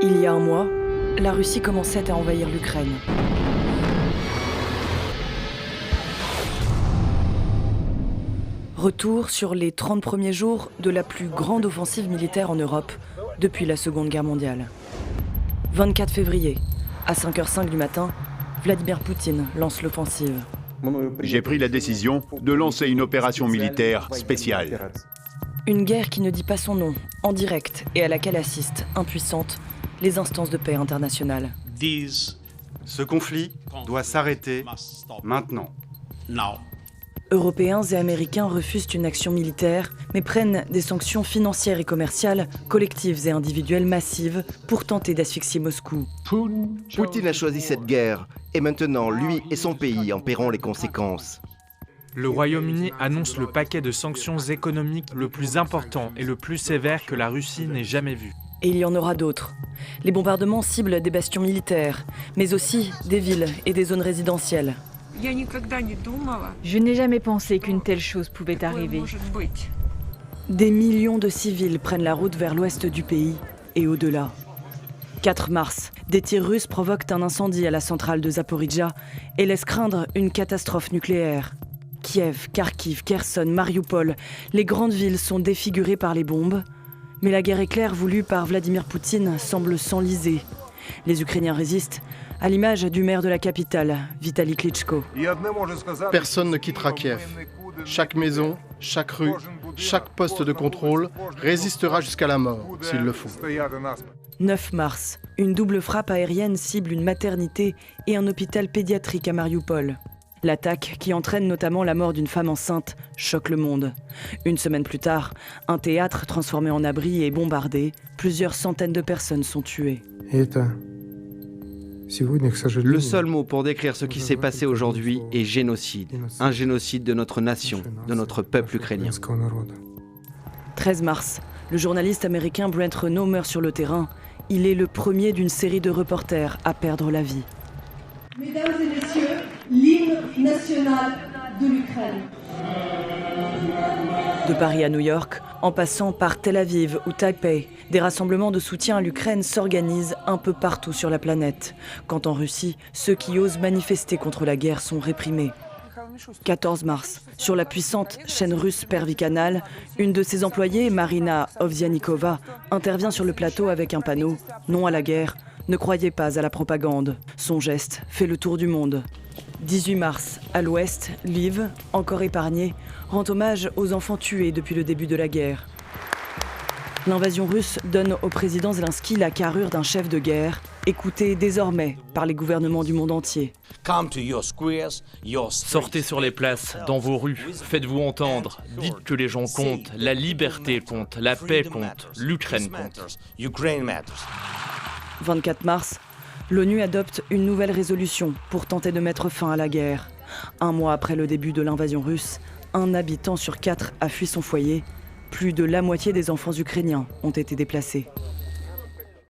Il y a un mois, la Russie commençait à envahir l'Ukraine. Retour sur les 30 premiers jours de la plus grande offensive militaire en Europe depuis la Seconde Guerre mondiale. 24 février, à 5h05 du matin, Vladimir Poutine lance l'offensive. J'ai pris la décision de lancer une opération militaire spéciale. Une guerre qui ne dit pas son nom, en direct, et à laquelle assistent, impuissantes, les instances de paix internationales. Ce conflit doit s'arrêter maintenant. Européens et Américains refusent une action militaire, mais prennent des sanctions financières et commerciales, collectives et individuelles massives, pour tenter d'asphyxier Moscou. Poutine a choisi cette guerre, et maintenant, lui et son pays en paieront les conséquences. Le Royaume-Uni annonce le paquet de sanctions économiques le plus important et le plus sévère que la Russie n'ait jamais vu. Et il y en aura d'autres. Les bombardements ciblent des bastions militaires, mais aussi des villes et des zones résidentielles. Je n'ai jamais pensé qu'une telle chose pouvait arriver. Des millions de civils prennent la route vers l'ouest du pays et au-delà. 4 mars, des tirs russes provoquent un incendie à la centrale de Zaporijjia et laissent craindre une catastrophe nucléaire. Kiev, Kharkiv, Kherson, Mariupol, les grandes villes sont défigurées par les bombes. Mais la guerre éclair voulue par Vladimir Poutine semble s'enliser. Les Ukrainiens résistent, à l'image du maire de la capitale, Vitali Klitschko. Personne ne quittera Kiev. Chaque maison, chaque rue, chaque poste de contrôle résistera jusqu'à la mort, s'il le faut. 9 mars, une double frappe aérienne cible une maternité et un hôpital pédiatrique à Mariupol. L'attaque, qui entraîne notamment la mort d'une femme enceinte, choque le monde. Une semaine plus tard, un théâtre transformé en abri est bombardé. Plusieurs centaines de personnes sont tuées. Le seul mot pour décrire ce qui s'est passé aujourd'hui est génocide. Un génocide de notre nation, de notre peuple ukrainien. 13 mars, le journaliste américain Brent Renaud meurt sur le terrain. Il est le premier d'une série de reporters à perdre la vie. Mesdames et messieurs, l'hymne national de l'Ukraine. De Paris à New York, en passant par Tel Aviv ou Taipei, des rassemblements de soutien à l'Ukraine s'organisent un peu partout sur la planète. Quand en Russie, ceux qui osent manifester contre la guerre sont réprimés. 14 mars, sur la puissante chaîne russe Pervikanal, une de ses employées, Marina Ovsianikova, intervient sur le plateau avec un panneau « Non à la guerre ». Ne croyez pas à la propagande. Son geste fait le tour du monde. 18 mars, à l'ouest, Lviv, encore épargné, rend hommage aux enfants tués depuis le début de la guerre. L'invasion russe donne au président Zelensky la carrure d'un chef de guerre, écouté désormais par les gouvernements du monde entier. Sortez sur les places, dans vos rues, faites-vous entendre, dites que les gens comptent, la liberté compte, la paix compte, l'Ukraine compte. 24 mars, l'ONU adopte une nouvelle résolution pour tenter de mettre fin à la guerre. Un mois après le début de l'invasion russe, 1 habitant sur 4 a fui son foyer. Plus de la moitié des enfants ukrainiens ont été déplacés.